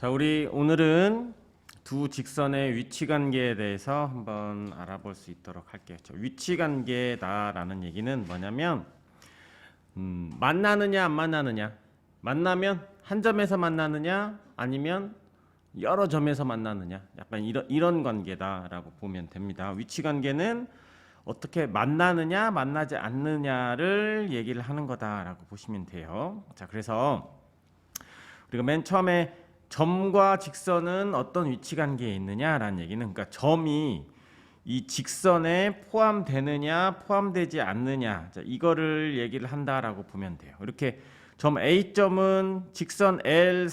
자, 우리 오늘은 두 직선의 위치 관계에 대해서 한번 알아볼 수 있도록 할게요. 위치 관계다라는 얘기는 뭐냐면 만나느냐 안 만나느냐, 만나면 한 점에서 만나느냐 아니면 여러 점에서 만나느냐, 약간 이런 관계다라고 보면 됩니다. 위치 관계는 어떻게 만나느냐 만나지 않느냐를 얘기를 하는 거다라고 보시면 돼요. 자, 그래서 우리가 맨 처음에 점과 직선은 어떤 위치 관계에 있느냐라는 얘기는, 그러니까 점이 이 직선에 포함되느냐 포함되지 않느냐, 자, 이거를 얘기를 한다라고 보면 돼요. 이렇게 점 A점은 직선 L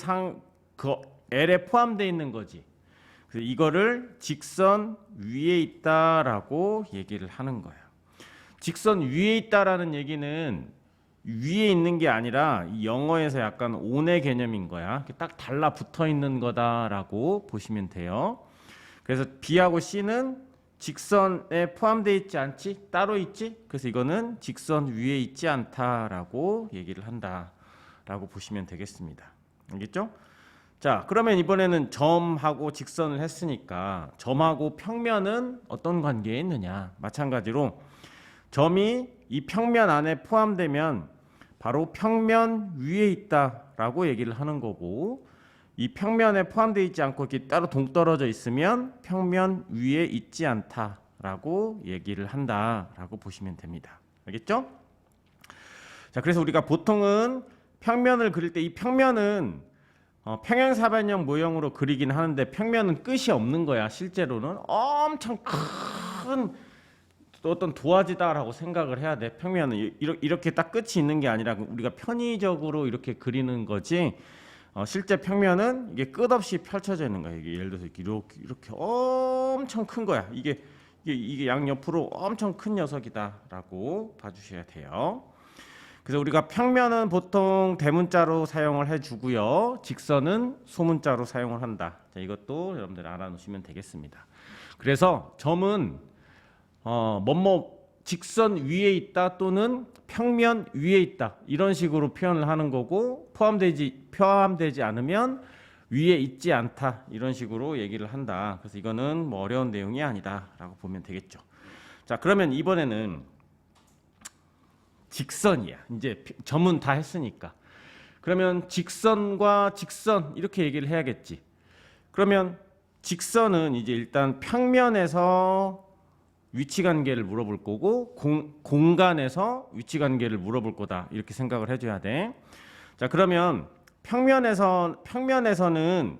L에 포함되어 있는 거지. 그래서 이거를 직선 위에 있다라고 얘기를 하는 거예요. 직선 위에 있다라는 얘기는 위에 있는 게 아니라 이 영어에서 약간 온의 개념인 거야. 딱 달라붙어 있는 거다라고 보시면 돼요. 그래서 B하고 C는 직선에 포함되어 있지 않지? 따로 있지? 그래서 이거는 직선 위에 있지 않다라고 얘기를 한다라고 보시면 되겠습니다. 알겠죠? 자, 그러면 이번에는 점하고 직선을 했으니까 점하고 평면은 어떤 관계에 있느냐? 마찬가지로 점이 이 평면 안에 포함되면 바로 평면 위에 있다라고 얘기를 하는 거고, 이 평면에 포함되어 있지 않고 이렇게 따로 동떨어져 있으면 평면 위에 있지 않다라고 얘기를 한다라고 보시면 됩니다. 알겠죠? 자, 그래서 우리가 보통은 평면을 그릴 때 이 평면은 평행사변형 모형으로 그리긴 하는데 평면은 끝이 없는 거야. 실제로는 엄청 큰 어떤 도화지다라고 생각을 해야 돼. 평면은 이렇게 딱 끝이 있는 게 아니라 우리가 편의적으로 이렇게 그리는 거지. 실제 평면은 이게 끝없이 펼쳐져 있는 거야. 이게 예를 들어서 이렇게 엄청 큰 거야. 이게 양옆으로 엄청 큰 녀석이다라고 봐주셔야 돼요. 그래서 우리가 평면은 보통 대문자로 사용을 해주고요. 직선은 소문자로 사용을 한다. 자, 이것도 여러분들 알아놓으시면 되겠습니다. 그래서 점은 직선 위에 있다 또는 평면 위에 있다, 이런 식으로 표현을 하는 거고, 포함되지 않으면 위에 있지 않다, 이런 식으로 얘기를 한다. 그래서 이거는 뭐 어려운 내용이 아니다라고 보면 되겠죠. 자, 그러면 이번에는 직선이야. 이제 점은 다 했으니까. 그러면 직선과 직선 이렇게 얘기를 해야겠지. 그러면 직선은 이제 일단 평면에서 위치 관계를 물어볼 거고, 공간에서 위치 관계를 물어볼 거다, 이렇게 생각을 해줘야 돼. 자, 그러면 평면에서는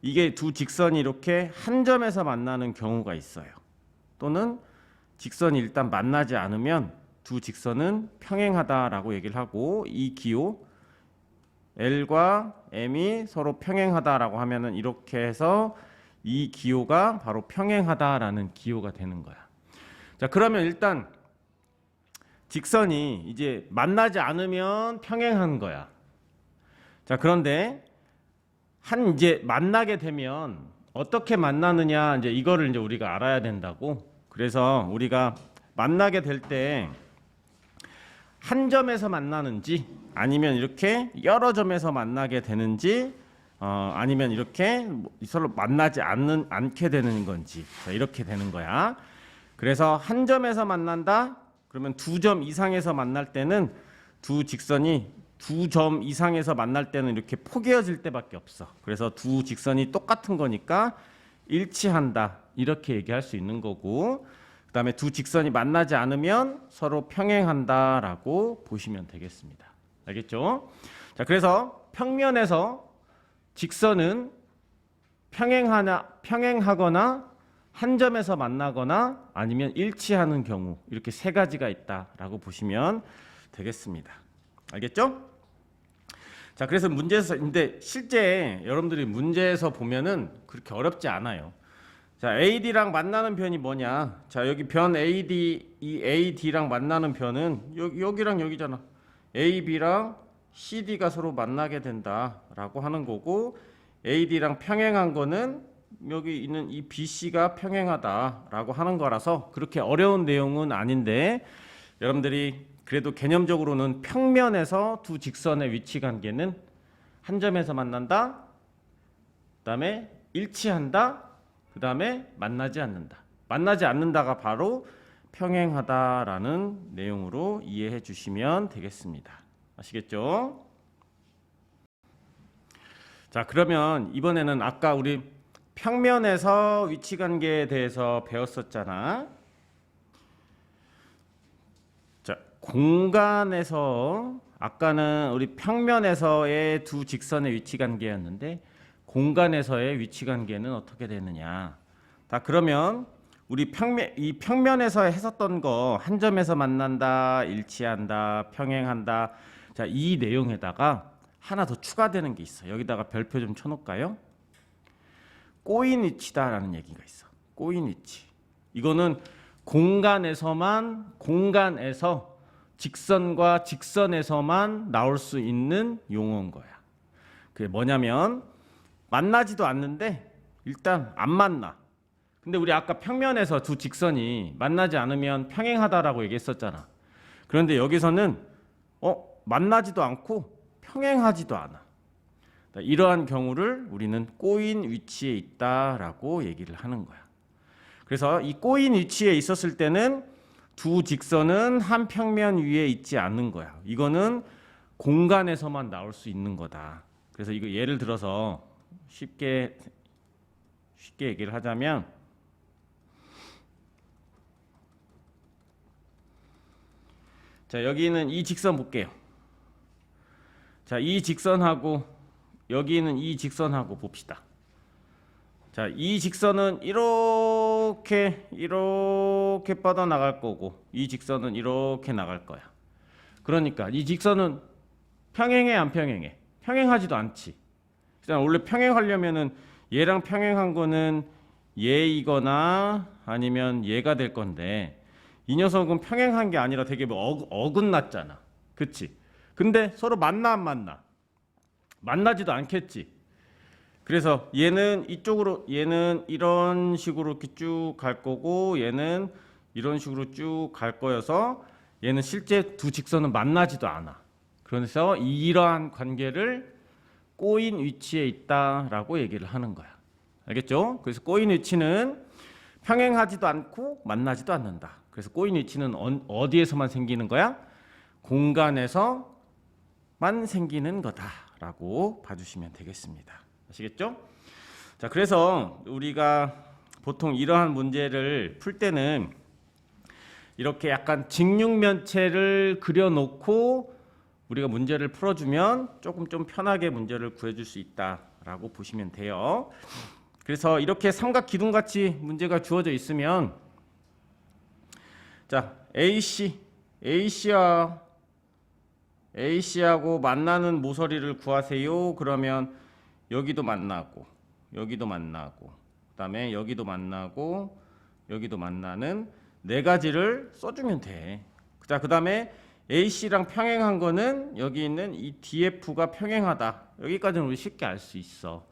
이게 두 직선이 이렇게 한 점에서 만나는 경우가 있어요. 또는 직선이 일단 만나지 않으면 두 직선은 평행하다라고 얘기를 하고, 이 기호 L과 M이 서로 평행하다라고 하면은 이렇게 해서 이 기호가 바로 평행하다라는 기호가 되는 거야. 자, 그러면 일단 직선이 이제 만나지 않으면 평행한 거야. 자, 그런데 이제 만나게 되면 어떻게 만나느냐, 이제 이거를 이제 우리가 알아야 된다고. 그래서 우리가 만나게 될 때 한 점에서 만나는지 아니면 이렇게 여러 점에서 만나게 되는지, 아니면 이렇게 서로 만나지 않게 되는 건지, 이렇게 되는 거야. 그래서 한 점에서 만난다 그러면 두 점 이상에서 만날 때는 두 직선이 두 점 이상에서 만날 때는 이렇게 포개어질 때밖에 없어. 그래서 두 직선이 똑같은 거니까 일치한다, 이렇게 얘기할 수 있는 거고, 그 다음에 두 직선이 만나지 않으면 서로 평행한다라고 보시면 되겠습니다. 알겠죠? 자, 그래서 평면에서 직선은 평행하거나 한 점에서 만나거나 아니면 일치하는 경우, 이렇게 세 가지가 있다라고 보시면 되겠습니다. 알겠죠? 자, 그래서 근데 실제 여러분들이 문제에서 보면은 그렇게 어렵지 않아요. 자, AD랑 만나는 변이 뭐냐? 자, 여기 변 AD, 이 AD랑 만나는 변은 여기랑 여기잖아. AB랑 CD가 서로 만나게 된다라고 하는 거고, AD랑 평행한 거는 여기 있는 이 BC가 평행하다라고 하는 거라서 그렇게 어려운 내용은 아닌데, 여러분들이 그래도 개념적으로는 평면에서 두 직선의 위치 관계는 한 점에서 만난다, 그다음에 일치한다, 그다음에 만나지 않는다. 만나지 않는다가 바로 평행하다라는 내용으로 이해해 주시면 되겠습니다. 아시겠죠? 자, 그러면 이번에는 아까 우리 평면에서 위치관계에 대해서 배웠었잖아. 자, 공간에서 아까는 우리 평면에서의 두 직선의 위치관계였는데 공간에서의 위치관계는 어떻게 되느냐. 자, 그러면 우리 이 평면에서 했었던 거 한 점에서 만난다, 일치한다, 평행한다. 자, 이 내용에다가 하나 더 추가되는 게 있어. 여기다가 별표 좀 쳐놓을까요? 꼬인 위치다라는 얘기가 있어. 꼬인 위치. 이거는 공간에서 직선과 직선에서만 나올 수 있는 용어인 거야. 그게 뭐냐면 만나지도 않는데 일단 안 만나. 근데 우리 아까 평면에서 두 직선이 만나지 않으면 평행하다라고 얘기했었잖아. 그런데 여기서는 만나지도 않고 평행하지도 않아. 이러한 경우를 우리는 꼬인 위치에 있다라고 얘기를 하는 거야. 그래서 이 꼬인 위치에 있었을 때는 두 직선은 한 평면 위에 있지 않는 거야. 이거는 공간에서만 나올 수 있는 거다. 그래서 이거 예를 들어서 쉽게 얘기를 하자면 자, 여기는 이 직선 볼게요. 자, 이 직선하고 여기는 이 직선하고 봅시다. 자, 이 직선은 이렇게 뻗어 나갈 거고 이 직선은 이렇게 나갈 거야. 그러니까 이 직선은 평행해 안 평행해? 평행하지도 않지. 원래 평행하려면은 얘랑 평행한 거는 얘이거나 아니면 얘가 될 건데 이 녀석은 평행한 게 아니라 되게 어긋났잖아. 그치? 근데 서로 만나 안 만나? 만나지도 않겠지. 그래서 얘는 이쪽으로, 얘는 이런 식으로 이렇게 쭉 갈 거고 얘는 이런 식으로 쭉 갈 거여서 얘는 실제 두 직선은 만나지도 않아. 그래서 이러한 관계를 꼬인 위치에 있다라고 얘기를 하는 거야. 알겠죠? 그래서 꼬인 위치는 평행하지도 않고 만나지도 않는다. 그래서 꼬인 위치는 어디에서만 생기는 거야? 공간에서만 생기는 거다라고 봐주시면 되겠습니다. 아시겠죠? 자, 그래서 우리가 보통 이러한 문제를 풀 때는 이렇게 약간 직육면체를 그려놓고 우리가 문제를 풀어주면 조금 좀 편하게 문제를 구해줄 수 있다라고 보시면 돼요. 그래서 이렇게 삼각 기둥같이 문제가 주어져 있으면 자, AC하고 만나는 모서리를 구하세요. 그러면 여기도 만나고 그다음에 여기도 만나고 여기도 만나는 네 가지를 써주면 돼. 자, 그다음에 AC랑 평행한 거는 여기 있는 이 DF가 평행하다. 여기까지는 우리 쉽게 알 수 있어.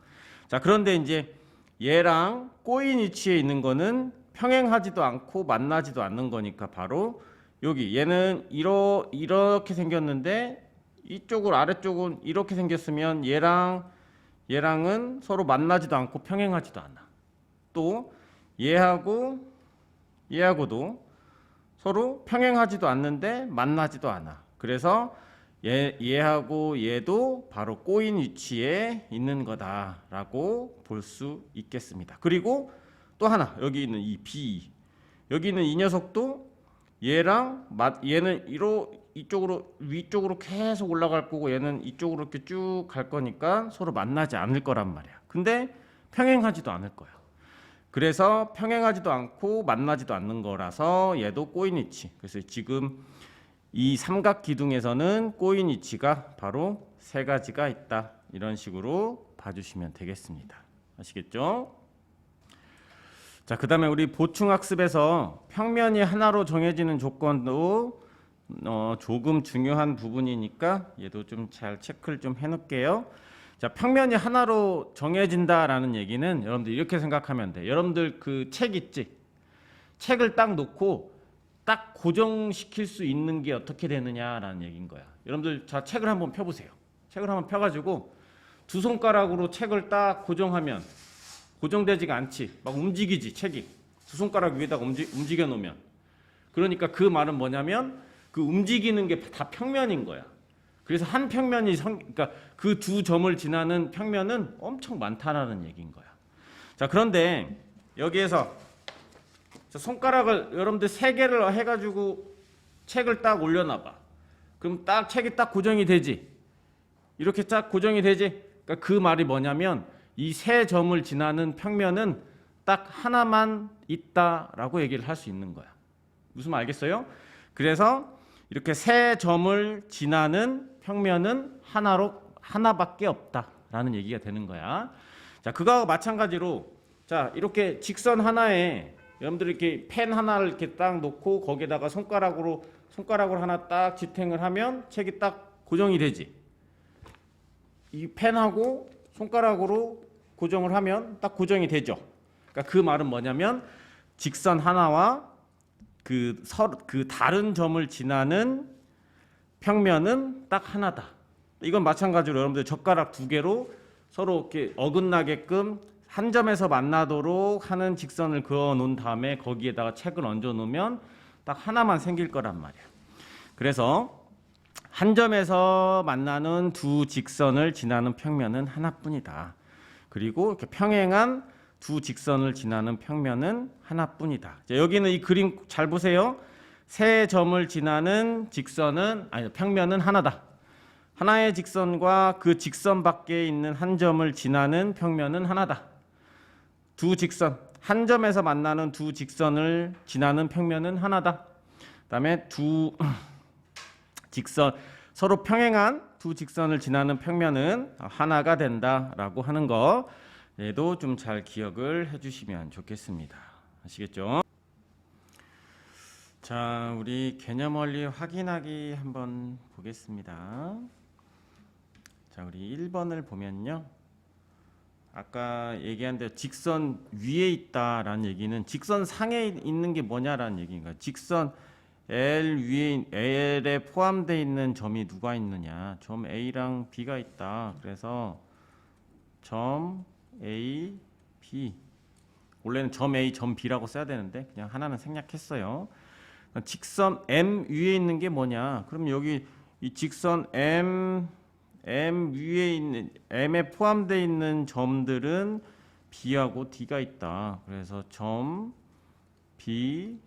자, 그런데 이제 얘랑 꼬인 위치에 있는 거는 평행하지도 않고 만나지도 않는 거니까 바로 여기 얘는 이렇게 생겼는데 이쪽을 아래쪽은 이렇게 생겼으면 얘랑은 서로 만나지도 않고 평행하지도 않아. 또 얘하고도 서로 평행하지도 않는데 만나지도 않아. 그래서 얘하고 얘도 바로 꼬인 위치에 있는 거다라고 볼 수 있겠습니다. 그리고 또 하나, 여기 있는 이 B, 여기 있는 이 녀석도 얘는 이쪽으로 위쪽으로 계속 올라갈 거고 얘는 이쪽으로 이렇게 쭉 갈 거니까 서로 만나지 않을 거란 말이야. 근데 평행하지도 않을 거야. 그래서 평행하지도 않고 만나지도 않는 거라서 얘도 꼬인 위치. 그래서 지금 이 삼각 기둥에서는 꼬인 위치가 바로 세 가지가 있다. 이런 식으로 봐주시면 되겠습니다. 아시겠죠? 자, 그 다음에 우리 보충학습에서 평면이 하나로 정해지는 조건도 조금 중요한 부분이니까 얘도 좀 잘 체크를 좀 해놓을게요. 자, 평면이 하나로 정해진다라는 얘기는 여러분들 이렇게 생각하면 돼. 여러분들 그 책 있지? 책을 딱 놓고 딱 고정시킬 수 있는 게 어떻게 되느냐라는 얘기인 거야. 여러분들 자, 책을 한번 펴보세요. 책을 한번 펴가지고 두 손가락으로 책을 딱 고정하면 고정되지가 않지. 막 움직이지, 책이. 두 손가락 위에다가 움직여 놓으면. 그러니까 그 말은 뭐냐면 그 움직이는 게 다 평면인 거야. 그래서 한 평면이 그러니까 그 두 점을 지나는 평면은 엄청 많다라는 얘기인 거야. 자, 그런데 여기에서 손가락을 여러분들 세 개를 해가지고 책을 딱 올려놔봐. 그럼 딱 책이 딱 고정이 되지. 이렇게 딱 고정이 되지. 그러니까 그 말이 뭐냐면 이 세 점을 지나는 평면은 딱 하나만 있다라고 얘기를 할 수 있는 거야. 무슨 말 알겠어요? 그래서 이렇게 세 점을 지나는 평면은 하나밖에 없다라는 얘기가 되는 거야. 자, 그거하고 마찬가지로 자, 이렇게 직선 하나에 여러분들 이렇게 펜 하나를 이렇게 딱 놓고 거기에다가 손가락으로 하나 딱 지탱을 하면 책이 딱 고정이 되지. 이 펜하고 손가락으로 고정을 하면 딱 고정이 되죠. 그러니까 그 말은 뭐냐면 직선 하나와 그 다른 점을 지나는 평면은 딱 하나다. 이건 마찬가지로 여러분들 젓가락 두 개로 서로 이렇게 어긋나게끔 한 점에서 만나도록 하는 직선을 그어 놓은 다음에 거기에다가 책을 얹어 놓으면 딱 하나만 생길 거란 말이야. 그래서 한 점에서 만나는 두 직선을 지나는 평면은 하나뿐이다. 그리고 이렇게 평행한 두 직선을 지나는 평면은 하나뿐이다. 자, 여기는 이 그림 잘 보세요. 세 점을 지나는 평면은 하나다. 하나의 직선과 그 직선 밖에 있는 한 점을 지나는 평면은 하나다. 두 직선, 한 점에서 만나는 두 직선을 지나는 평면은 하나다. 그다음에 두 직선, 서로 평행한 두 직선을 지나는 평면은 하나가 된다라고 하는 거, 얘도 좀 잘 기억을 해주시면 좋겠습니다. 아시겠죠? 자, 우리 개념 원리 확인하기 한번 보겠습니다. 자, 우리 1번을 보면요. 아까 얘기한 대로 직선 위에 있다라는 얘기는 직선 상에 있는 게 뭐냐라는 얘기인가. 직선 L 위에 L에 포함되어 있는 점이 누가 있느냐. 점 A랑 B가 있다. 그래서 점 A, B. 원래는 점 A, 점 B라고 써야 되는데 그냥 하나는 생략했어요. 직선 M 위에 있는 게 뭐냐? 그럼 여기 이 직선 M 위에 있는 M에 포함되어 있는 점들은 B하고 D가 있다. 그래서 점 B,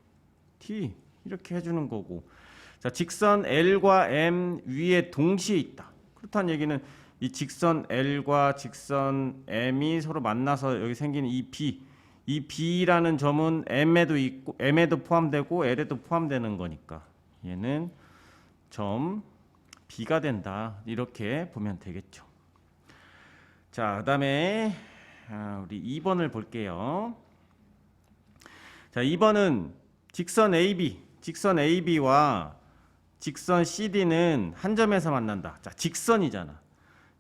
D 이렇게 해주는 거고. 자, 직선 L과 M 위에 동시에 있다. 그렇다는 얘기는 이 직선 L과 직선 M이 서로 만나서 여기 생기는 이 B라는 점은 M에도 있고 M에도 포함되고 L에도 포함되는 거니까 얘는 점 B가 된다. 이렇게 보면 되겠죠. 자, 그다음에 우리 2번을 볼게요. 자, 2번은 직선 AB와 직선 CD는 한 점에서 만난다. 자, 직선이잖아.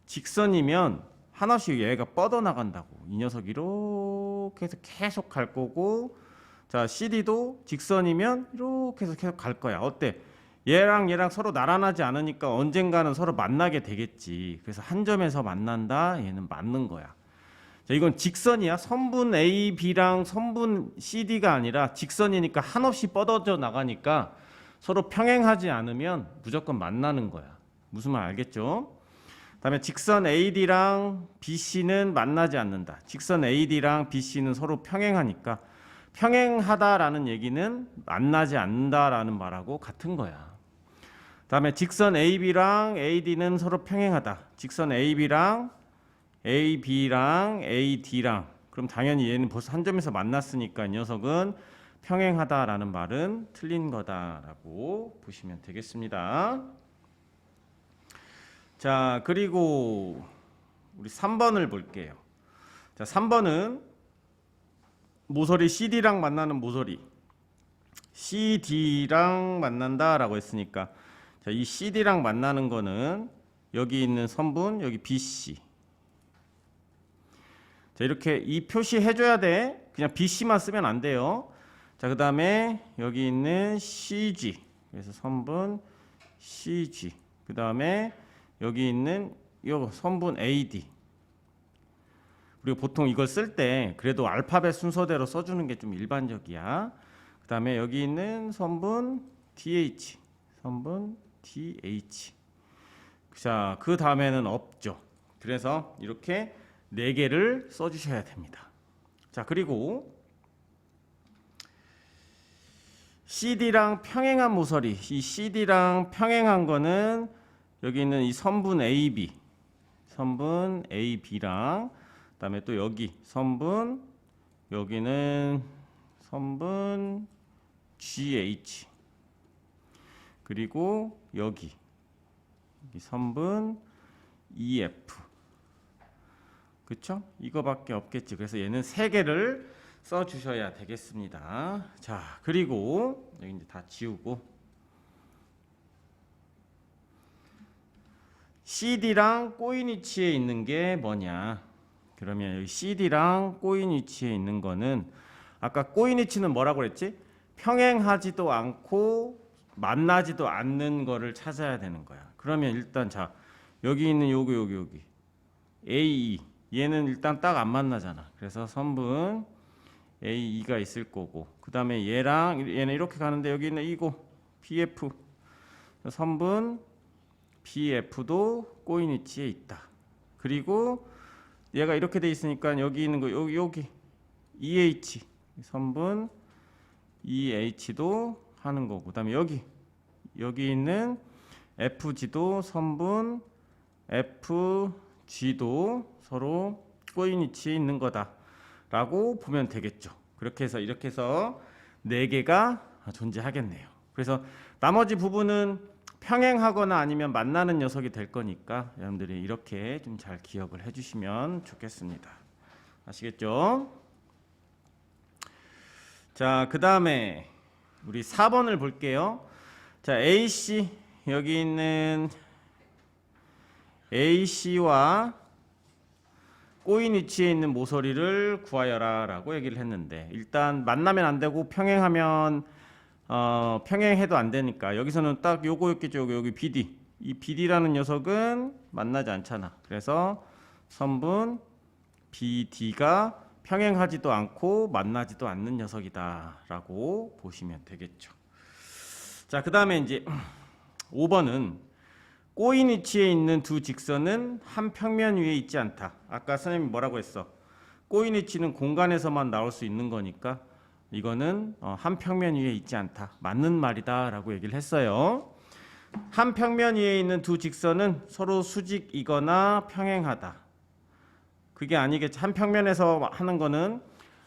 직선이면 하나씩 얘가 뻗어나간다고. 이 녀석 이렇게 해서 계속 갈 거고, 자, CD도 직선이면 이렇게 해서 계속 갈 거야. 어때? 얘랑 서로 나란하지 않으니까 언젠가는 서로 만나게 되겠지. 그래서 한 점에서 만난다. 얘는 맞는 거야. 자, 이건 직선이야. 선분 A, B랑 선분 CD가 아니라 직선이니까 한없이 뻗어져 나가니까 서로 평행하지 않으면 무조건 만나는 거야. 무슨 말 알겠죠? 그다음에 직선 AD랑 BC는 만나지 않는다. 직선 AD랑 BC는 서로 평행하니까 평행하다라는 얘기는 만나지 않는다라는 말하고 같은 거야. 그다음에 직선 AB랑 AD는 서로 평행하다. 직선 AB랑 AD랑 그럼 당연히 얘는 벌써 한 점에서 만났으니까 이 녀석은 평행하다라는 말은 틀린 거다라고 보시면 되겠습니다. 자, 그리고 우리 3번을 볼게요. 자, 3번은 모서리 CD랑 만나는 모서리 CD랑 만난다라고 했으니까 자, 이 CD랑 만나는 거는 여기 있는 선분 여기 BC. 자, 이렇게 이 표시 해줘야 돼. 그냥 BC만 쓰면 안 돼요. 자, 그 다음에 여기 있는 CG. 그래서 선분 CG. 그 다음에 여기 있는 요 선분 AD. 우리가 보통 이걸 쓸 때 그래도 알파벳 순서대로 써주는 게 좀 일반적이야. 그 다음에 여기 있는 선분 DH, 선분 DH. 자, 그 다음에는 없죠. 그래서 이렇게 4개를 써주셔야 됩니다. 자, 그리고 CD랑 평행한 모서리, 이 CD랑 평행한 거는 여기 있는 이 선분 AB, 선분 AB랑 그다음에 또 여기 선분, 여기는 선분 GH, 그리고 여기 선분 EF. 그쵸? 이거밖에 없겠지. 그래서 얘는 3개를 써 주셔야 되겠습니다. 자, 그리고 여기 이제 다 지우고 CD랑 꼬인 위치에 있는 게 뭐냐? 그러면 여기 CD랑 꼬인 위치에 있는 거는 아까 꼬인 위치는 뭐라고 그랬지? 평행하지도 않고 만나지도 않는 거를 찾아야 되는 거야. 그러면 일단 자, 여기 있는 여기 AE, 얘는 일단 딱 안 만나잖아. 그래서 선분 AE가 있을 거고, 그 다음에 얘랑 얘는 이렇게 가는데 여기 있는 이거 BF, 선분 BF도 꼬인 위치에 있다. 그리고 얘가 이렇게 돼 있으니까 여기 있는 거 여기 EH, 선분 EH도 하는 거고, 그다음에 여기 있는 FG도 선분 FG도 서로 꼬인 위치에 있는 거다라고 보면 되겠죠. 그렇게 해서 이렇게 해서 4개가 존재하겠네요. 그래서 나머지 부분은 평행하거나 아니면 만나는 녀석이 될 거니까 여러분들이 이렇게 좀 잘 기억을 해주시면 좋겠습니다. 아시겠죠? 자, 그 다음에 우리 4번을 볼게요. 자, AC, 여기 있는 AC와 꼬인 위치에 있는 모서리를 구하여라 라고 얘기를 했는데, 일단 만나면 안 되고 평행하면 평행해도 안 되니까 여기서는 딱 요거 있겠죠. 여기 BD, 이 BD라는 녀석은 만나지 않잖아. 그래서 선분 BD가 평행하지도 않고 만나지도 않는 녀석이다 라고 보시면 되겠죠. 자, 그 다음에 이제 5번은 꼬인 위치에 있는 두 직선은 한 평면 위에 있지 않다. 아까 선생님이 뭐라고 했어? 꼬인 위치는 공간에서만 나올 수 있는 거니까 이거는 한 평면 위에 있지 않다. 맞는 말이다 라고 얘기를 했어요. 한 평면 위에 있는 두 직선은 서로 수직이거나 평행하다. 그게 아니겠지. 한 평면에서 하는 거는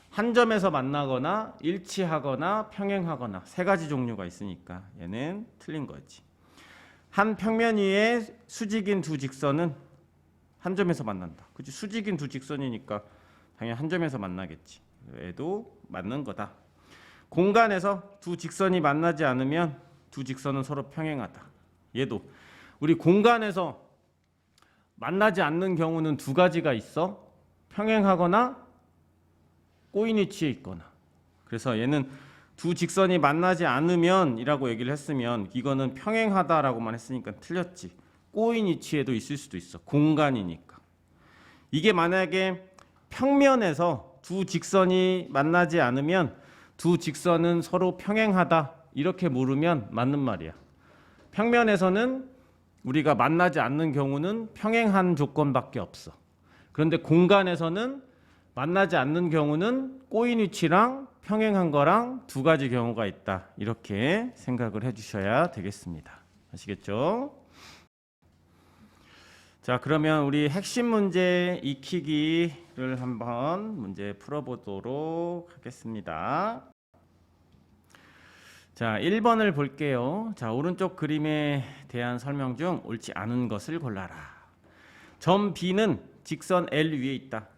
한 점에서 만나거나 일치하거나 평행하거나 3가지 종류가 있으니까 얘는 틀린 거지. 한 평면 위에 수직인 두 직선은 한 점에서 만난다. 그치? 수직인 두 직선이니까 당연히 한 점에서 만나겠지. 얘도 맞는 거다. 공간에서 두 직선이 만나지 않으면 두 직선은 서로 평행하다. 얘도 우리 공간에서 만나지 않는 경우는 2가지가 있어. 평행하거나 꼬인 위치에 있거나. 그래서 얘는 두 직선이 만나지 않으면 이라고 얘기를 했으면 이거는 평행하다라고만 했으니까 틀렸지. 꼬인 위치에도 있을 수도 있어. 공간이니까. 이게 만약에 평면에서 두 직선이 만나지 않으면 두 직선은 서로 평행하다 이렇게 물으면 맞는 말이야. 평면에서는 우리가 만나지 않는 경우는 평행한 조건밖에 없어. 그런데 공간에서는 만나지 않는 경우는 꼬인 위치랑 평행한 거랑 2가지 경우가 있다. 이렇게 생각을 해주셔야 되겠습니다. 아시겠죠? 자, 그러면 우리 핵심 문제 익히기를 한번 문제 풀어보도록 하겠습니다. 자, 1번을 볼게요. 자, 오른쪽 그림에 대한 설명 중 옳지 않은 것을 골라라. 점 B는 직선 L 위에 있다.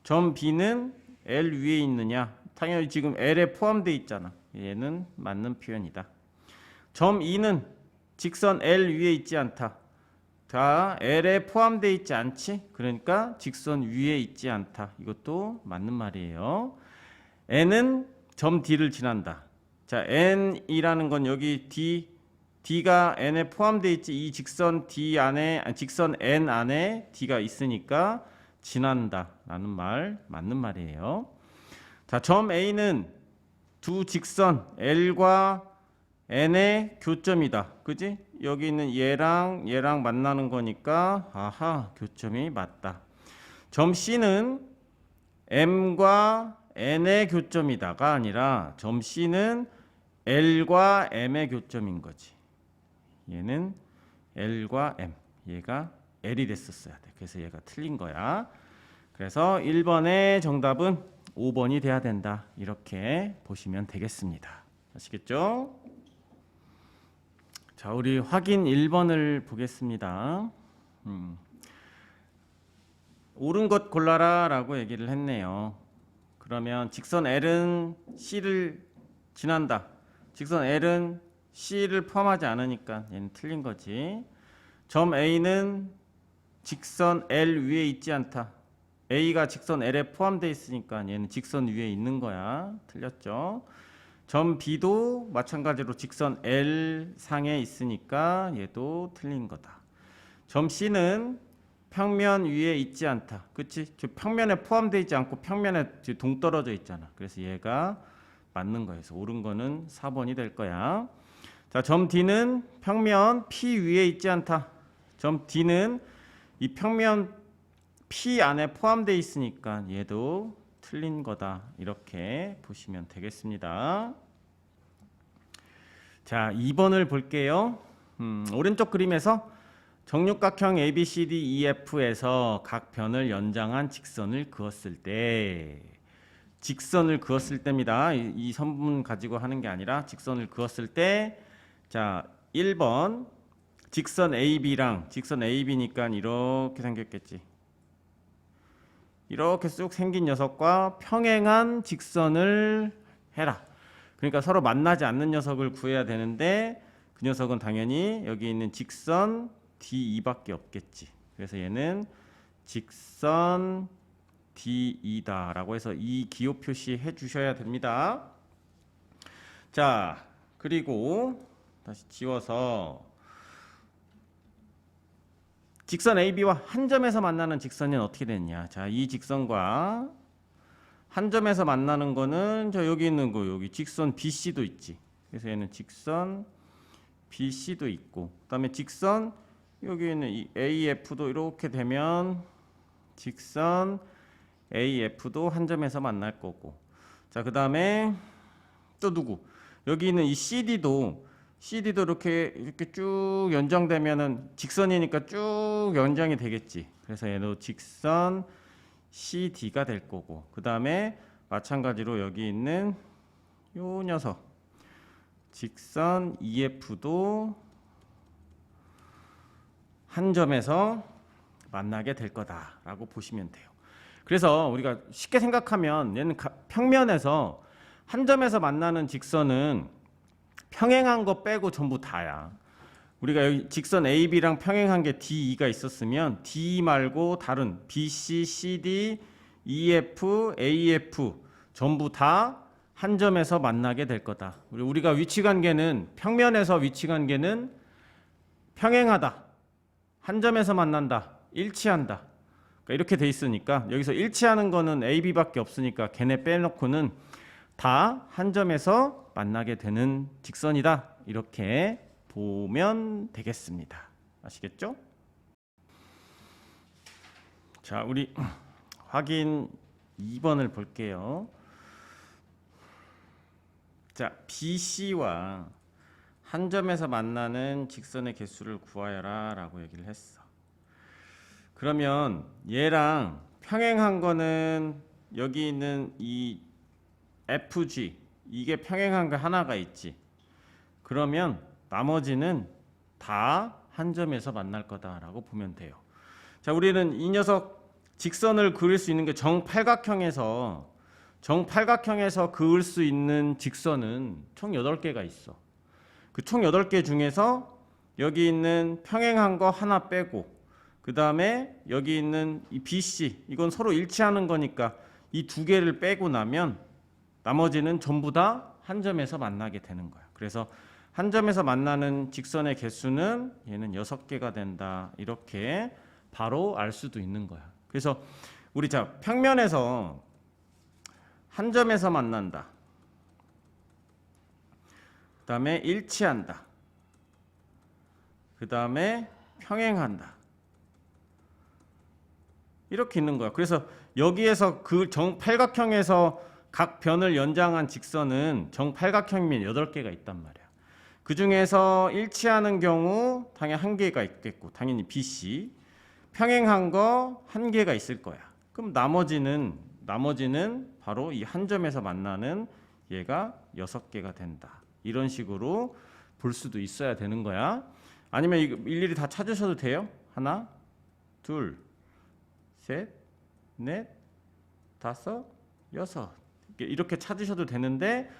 점 B는 L 위에 있느냐? 당연히 지금 L에 포함되어 있잖아. 얘는 맞는 표현이다. 점 E는 직선 L 위에 있지 않다. 다 L에 포함되어 있지 않지? 그러니까 직선 위에 있지 않다. 이것도 맞는 말이에요. N은 점 D를 지난다. 자, N이라는 건 여기 D가 N에 포함되어 있지. 이 직선 D 안에, 직선 N 안에 D가 있으니까 지난다 라는 말 맞는 말이에요. 자, 점 A는 두 직선 L과 N의 교점이다. 그지? 여기 있는 얘랑 만나는 거니까 아하, 교점이 맞다. 점 C는 M과 N의 교점이다가 아니라 점 C는 L과 M의 교점인 거지. 얘는 L과 M, 얘가 L이 됐었어야 돼. 그래서 얘가 틀린 거야. 그래서 1번의 정답은 5번이 돼야 된다. 이렇게 보시면 되겠습니다. 아시겠죠? 자, 우리 확인 1번을 보겠습니다. 옳은 것 골라라 라고 얘기를 했네요. 그러면 직선 L은 C를 지난다. 직선 L은 C를 포함하지 않으니까 얘는 틀린 거지. 점 A는 직선 L 위에 있지 않다. A가 직선 L에 포함되어 있으니까 얘는 직선 위에 있는 거야. 틀렸죠. 점 B도 마찬가지로 직선 L 상에 있으니까 얘도 틀린 거다. 점 C는 평면 위에 있지 않다. 그치? 평면에 포함되어 있지 않고 평면에 동떨어져 있잖아. 그래서 얘가 맞는 거예요. 그래서 옳은 거는 4번이 될 거야. 자, 점 D는 평면 P 위에 있지 않다. 점 D는 이 평면 P 안에 포함되어 있으니까 얘도 틀린 거다. 이렇게 보시면 되겠습니다. 자, 2번을 볼게요. 오른쪽 그림에서 정육각형 ABCDEF에서 각 변을 연장한 직선을 그었을 때, 직선을 그었을 때입니다. 이 선분 가지고 하는 게 아니라 직선을 그었을 때, 자, 1번 직선 AB랑 직선 AB니까 이렇게 생겼겠지. 이렇게 쑥 생긴 녀석과 평행한 직선을 해라. 그러니까 서로 만나지 않는 녀석을 구해야 되는데 그 녀석은 당연히 여기 있는 직선 D2밖에 없겠지. 그래서 얘는 직선 D2다 라고 해서 이 기호 표시해 주셔야 됩니다. 자, 그리고 다시 지워서 직선 AB와 한 점에서 만나는 직선은 어떻게 됐냐. 자, 이 직선과 한 점에서 만나는 거는 저 여기 있는 거, 여기 직선 BC도 있지. 그래서 얘는 직선 BC도 있고, 그다음에 직선 여기 있는 이 AF도 이렇게 되면 직선 AF도 한 점에서 만날 거고. 자, 그다음에 또 누구? 여기 있는 이 CD도 이렇게 쭉 연장되면은 직선이니까 쭉 연장이 되겠지. 그래서 얘도 직선 CD가 될 거고. 그다음에 마찬가지로 여기 있는 요 녀석 직선 EF도 한 점에서 만나게 될 거다라고 보시면 돼요. 그래서 우리가 쉽게 생각하면 얘는 평면에서 한 점에서 만나는 직선은 평행한 거 빼고 전부 다야. 우리가 여기 직선 AB랑 평행한 게 D2가 있었으면 D 말고 다른 BC, CD, EF, AF 전부 다 한 점에서 만나게 될 거다. 우리가 위치관계는 평면에서 위치관계는 평행하다. 한 점에서 만난다. 일치한다. 그러니까 이렇게 돼 있으니까 여기서 일치하는 거는 AB밖에 없으니까 걔네 빼놓고는 다 한 점에서 만나게 되는 직선이다. 이렇게 보면 되겠습니다. 아시겠죠? 자, 우리 확인 2번을 볼게요. 자, BC와 한 점에서 만나는 직선의 개수를 구하여라 라고 얘기를 했어. 그러면 얘랑 평행한 거는 여기 있는 이 FG, 이게 평행한 거 하나가 있지. 그러면 나머지는 다 한 점에서 만날 거다라고 보면 돼요. 자, 우리는 이 녀석 직선을 그릴 수 있는 게 정팔각형에서 그을 수 있는 직선은 총 8개가 있어. 그 총 8개 중에서 여기 있는 평행한 거 하나 빼고, 그 다음에 여기 있는 이 BC, 이건 서로 일치하는 거니까 이 두 개를 빼고 나면 나머지는 전부 다 한 점에서 만나게 되는 거야. 그래서 한 점에서 만나는 직선의 개수는 얘는 6개가 된다. 이렇게 바로 알 수도 있는 거야. 그래서 우리 자 평면에서 한 점에서 만난다. 그 다음에 일치한다. 그 다음에 평행한다. 이렇게 있는 거야. 그래서 여기에서 그 정팔각형에서 각 변을 연장한 직선은 정팔각형이면 8개가 있단 말이야. 그 중에서 일치하는 경우 당연히 1개가 있겠고 당연히 BC. 평행한 거 1개가 있을 거야. 그럼 나머지는 바로 이 한 점에서 만나는 얘가 6개가 된다. 이런 식으로 볼 수도 있어야 되는 거야. 아니면 이거 일일이 다 찾으셔도 돼요. 하나, 둘, 셋, 넷, 다섯, 여섯. 이렇게 찾으셔도 되는데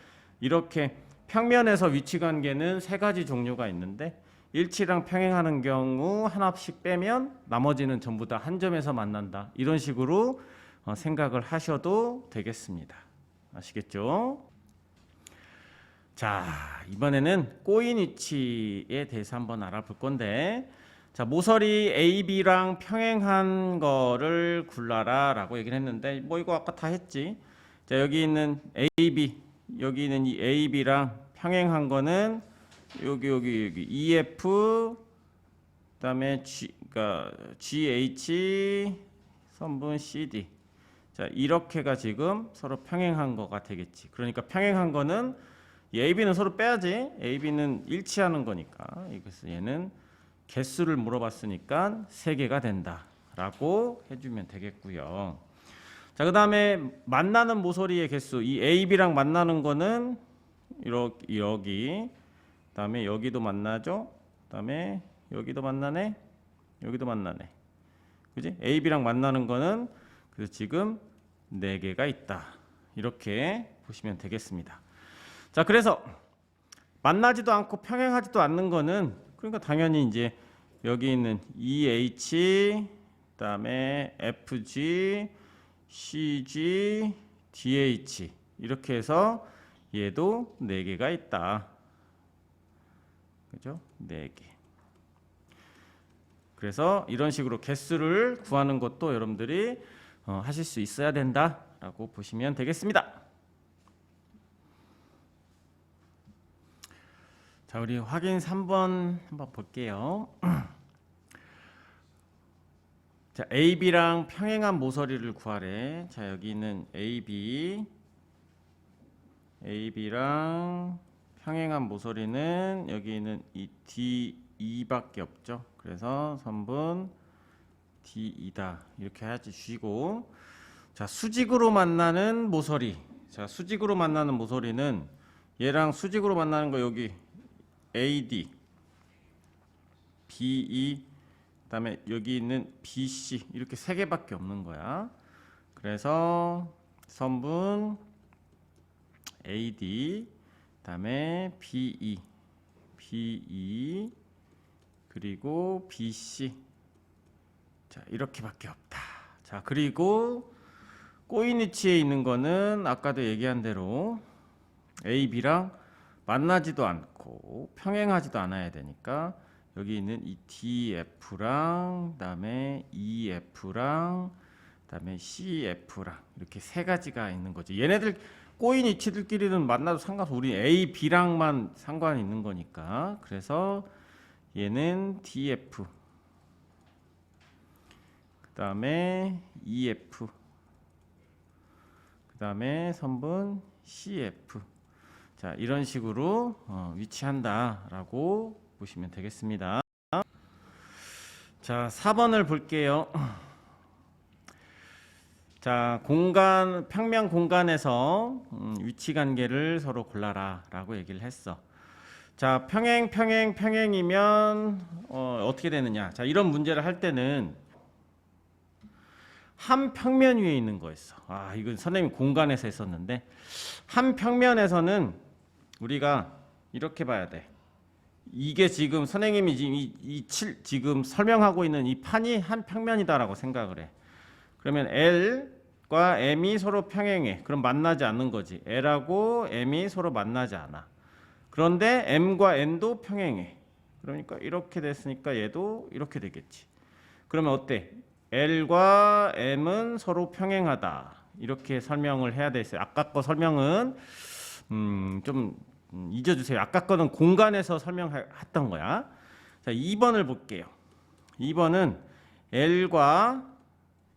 이렇게 평면에서 위치관계는 3가지 종류가 있는데 일치랑 평행하는 경우 하나씩 빼면 나머지는 전부 다 한 점에서 만난다. 이런 식으로 생각을 하셔도 되겠습니다. 아시겠죠? 자, 이번에는 꼬인 위치에 대해서 한번 알아볼 건데, 자, 모서리 AB랑 평행한 거를 굴러라 라고 얘기를 했는데, 뭐 이거 아까 다 했지. 자, 여기 있는 AB, 여기 있는 이 AB랑 평행한 거는 여기 EF, 그다음에 그러니까 GH 선분 CD. 자, 이렇게가 지금 서로 평행한 거가 되겠지. 그러니까 평행한 거는 이 AB는 서로 빼야지. AB는 일치하는 거니까. 그래서 얘는 개수를 물어봤으니까 3개가 된다라고 해주면 되겠고요. 자, 그 다음에 만나는 모서리의 개수. 이 AB랑 만나는 거는 여기. 그 다음에 여기도 만나죠. 그 다음에 여기도 만나네. 여기도 만나네. 그지? AB랑 만나는 거는 그래서 지금 4개가 있다. 이렇게 보시면 되겠습니다. 자, 그래서 만나지도 않고 평행하지도 않는 거는 그러니까 당연히 이제 여기 있는 EH, 그다음에 FG, CG, DH 이렇게 해서 얘도 4개가 있다. 그죠? 4개. 그래서 이런 식으로 개수를 구하는 것도 여러분들이 하실 수 있어야 된다라고 보시면 되겠습니다. 자, 우리 확인 3번 한번 볼게요. 자, AB랑 평행한 모서리를 구하래. 자, 여기 있는 AB랑 평행한 모서리는 여기 있는 이 D2밖에 없죠. 그래서 선분 D2다. 이렇게 해야지 주시고. 자, 수직으로 만나는 모서리. 자, 수직으로 만나는 모서리는 얘랑 수직으로 만나는 거 여기 AD, BE, 그다음에 여기 있는 BC 이렇게 3개밖에 없는 거야. 그래서 선분 AD, 그다음에 BE, 그리고 BC. 자, 이렇게밖에 없다. 자, 그리고 꼬인 위치에 있는 거는 아까도 얘기한 대로 AB랑 만나지도 않고 평행하지도 않아야 되니까 여기 있는 이 DF랑 그다음에 EF랑 그다음에 CF랑 이렇게 3가지가 있는 거죠. 얘네들 꼬인 위치들끼리는 만나도 상관없어. 우리 A, B랑만 상관이 있는 거니까. 그래서 얘는 DF, 그다음에 EF, 그다음에 선분 CF. 자, 이런 식으로 위치한다라고 보시면 되겠습니다. 자, 4번을 볼게요. 자, 평면 공간에서 위치 관계를 서로 골라라라고 얘기를 했어. 자, 평행이면 어떻게 되느냐? 자, 이런 문제를 할 때는 한 평면 위에 있는 거였어. 아, 이건 선생님이 공간에서 했었는데 한 평면에서는 우리가 이렇게 봐야 돼. 이게 지금 선생님이 지금 설명하고 있는 이 판이 한 평면이다라고 생각을 해. 그러면 L과 M이 서로 평행해. 그럼 만나지 않는 거지. L하고 M이 서로 만나지 않아. 그런데 M과 N도 평행해. 그러니까 이렇게 됐으니까 얘도 이렇게 되겠지. 그러면 어때? L과 M은 서로 평행하다. 이렇게 설명을 해야 되겠어요. 아까 거 설명은 좀 잊어주세요. 아까 거는 공간에서 설명했던 거야. 자, 2번을 볼게요. 2번은 L과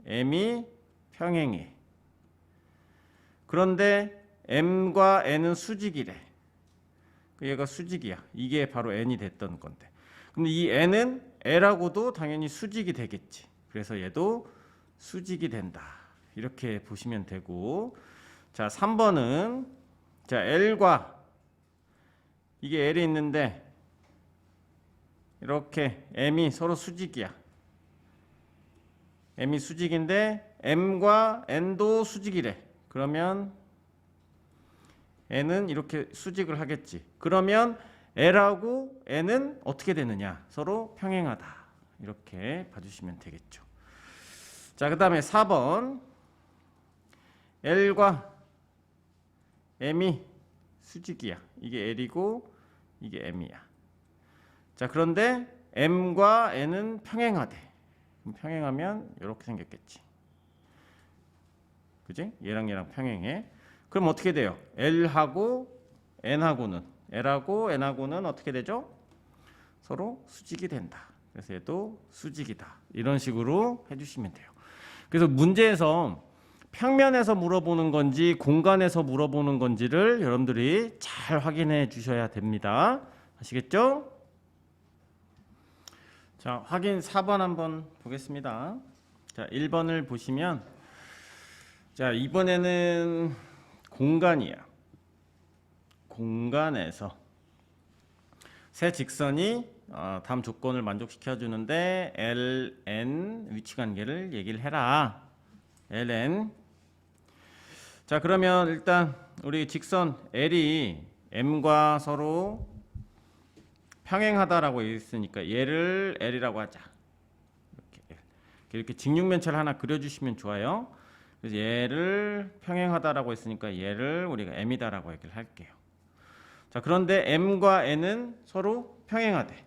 M이 평행해. 그런데 M과 N은 수직이래. 얘가 수직이야. 이게 바로 N이 됐던 건데. 근데 이 N은 L하고도 당연히 수직이 되겠지. 그래서 얘도 수직이 된다. 이렇게 보시면 되고. 자, 3번은 자, L과 이게 L이 있는데 이렇게 M이 서로 수직이야. M이 수직인데 M과 N도 수직이래. 그러면 N은 이렇게 수직을 하겠지. 그러면 L하고 N은 어떻게 되느냐? 서로 평행하다. 이렇게 봐주시면 되겠죠. 자, 그 다음에 4번. L과 M이 수직이야. 이게 L이고 이게 M이야. 자, 그런데 M과 N은 평행하대. 평행하면 이렇게 생겼겠지. 그지? 얘랑 얘랑 평행해. 그럼 어떻게 돼요? L하고 N하고는 어떻게 되죠? 서로 수직이 된다. 그래서 얘도 수직이다. 이런 식으로 해주시면 돼요. 그래서 문제에서 평면에서 물어보는 건지 공간에서 물어보는 건지를 여러분들이 잘 확인해 주셔야 됩니다. 아시겠죠? 자, 확인 4번 한번 보겠습니다. 자, 1번을 보시면 자, 이번에는 공간이야. 공간에서 세 직선이 다음 조건을 만족시켜 주는데 LN 위치관계를 얘기를 해라. LN. 자, 그러면 일단 우리 직선 L이 M과 서로 평행하다라고 했으니까 얘를 L이라고 하자. 이렇게 직육면체를 하나 그려주시면 좋아요. 그래서 얘를 평행하다라고 했으니까 얘를 우리가 M이다라고 얘기를 할게요. 자, 그런데 M과 N은 서로 평행하대.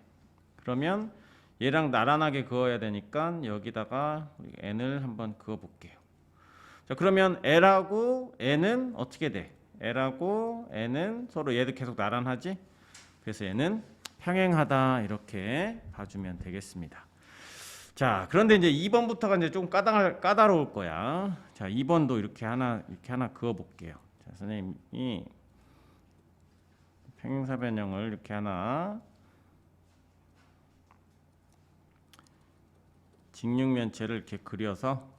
그러면 얘랑 나란하게 그어야 되니까 여기다가 N을 한번 그어 볼게요. 자, 그러면 L하고 N은 어떻게 돼? L하고 N은 서로 얘도 계속 나란하지? 그래서 얘는 평행하다 이렇게 봐주면 되겠습니다. 자, 그런데 이제 2번부터가 이제 좀 까다로울 거야. 자, 2번도 이렇게 하나 그어 볼게요. 자, 선생님이 평행사 변형을 이렇게 하나 직육면체를 이렇게 그려서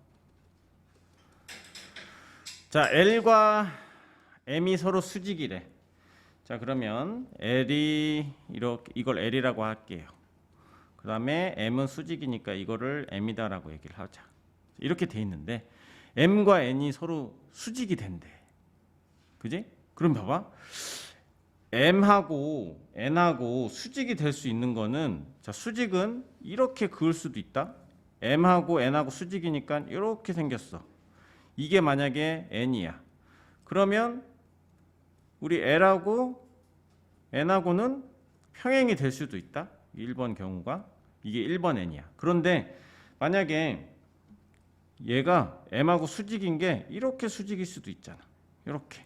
자, L과 M이 서로 수직이래. 자, 그러면 L이 이걸 L이라고 할게요. 그 다음에 M은 수직이니까 이거를 M이다라고 얘기를 하자. 이렇게 돼 있는데 M과 N이 서로 수직이 된대. 그지? 그럼 봐봐. M하고 N하고 수직이 될 수 있는 거는 자, 수직은 이렇게 그을 수도 있다. M하고 N하고 수직이니까 이렇게 생겼어. 이게 만약에 N이야. 그러면 우리 L하고 N하고는 평행이 될 수도 있다. 1번 경우가 이게 1번 N이야. 그런데 만약에 얘가 M하고 수직인 게 이렇게 수직일 수도 있잖아. 이렇게.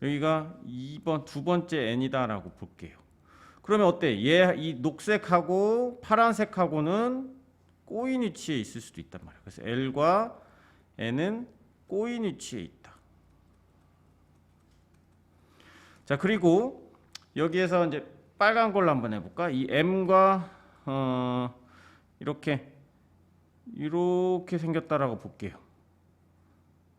여기가 2번 두 번째 N이다라고 볼게요. 그러면 어때? 얘 이 녹색하고 파란색하고는 꼬인 위치에 있을 수도 있단 말이야. 그래서 L과 N은 꼬인 위치에 있다. 자, 그리고 여기에서 이제 빨간 걸로 한번 해볼까? 이 M과 이렇게 생겼다라고 볼게요.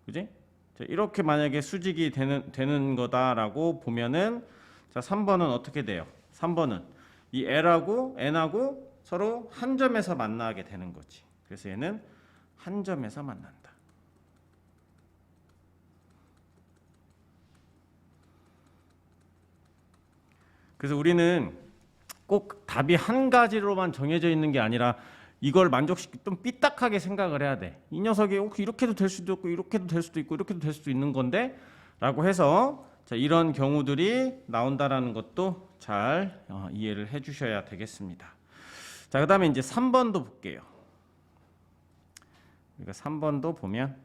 그지? 자, 이렇게 만약에 수직이 되는 거다라고 보면은 자, 3번은 어떻게 돼요? 3번은 이 L하고 N하고 서로 한 점에서 만나게 되는 거지. 그래서 얘는 한 점에서 만난다. 그래서 우리는 꼭 답이 한 가지로만 정해져 있는 게 아니라 이걸 만족시키고 좀 삐딱하게 생각을 해야 돼. 이 녀석이 이렇게도 될 수도 있고 이렇게도 될 수도 있고 이렇게도 될 수도 있는 건데 라고 해서 자, 이런 경우들이 나온다라는 것도 잘 이해를 해 주셔야 되겠습니다. 자, 그 다음에 이제 3번도 볼게요. 그러니까 3번도 보면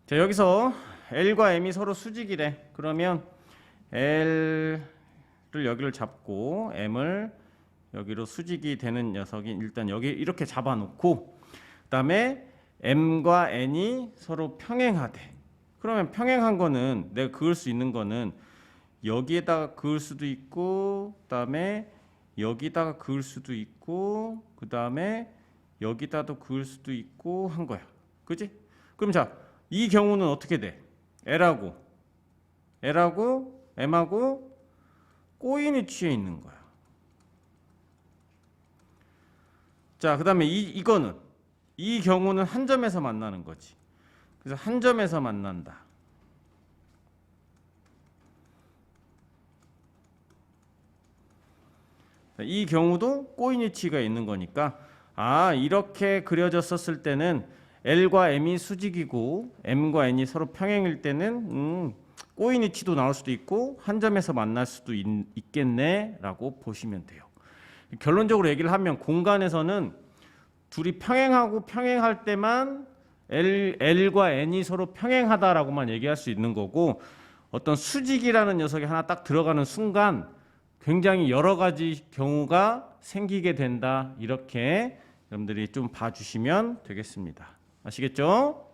자, 여기서 L과 M이 서로 수직이래. 그러면 L을 여기를 잡고 M을 여기로 수직이 되는 녀석이 일단 여기 이렇게 잡아놓고, 그 다음에 M과 N이 서로 평행하대. 그러면 평행한 거는 내가 그을 수 있는 거는 여기에다가 그을 수도 있고, 그 다음에 여기다가 그을 수도 있고, 그 다음에 여기다도 그을 수도 있고 한 거야. 그지? 그럼 자, 이 경우는 어떻게 돼? L하고 M하고 꼬인위치에 있는 거야. 자, 그 다음에 이거는 이 경우는 한 점에서 만나는 거지. 그래서 한 점에서 만난다. 이 경우도 꼬인위치가 있는 거니까, 아, 이렇게 그려졌었을 때는 L과 M이 수직이고 M과 N이 서로 평행일 때는 꼬인위치도 나올 수도 있고 한 점에서 만날 수도 있겠네 라고 보시면 돼요. 결론적으로 얘기를 하면 공간에서는 둘이 평행하고 평행할 때만 L과 N이 서로 평행하다라고만 얘기할 수 있는 거고, 어떤 수직이라는 녀석이 하나 딱 들어가는 순간 굉장히 여러 가지 경우가 생기게 된다. 이렇게 여러분들이 좀 봐주시면 되겠습니다. 아시겠죠?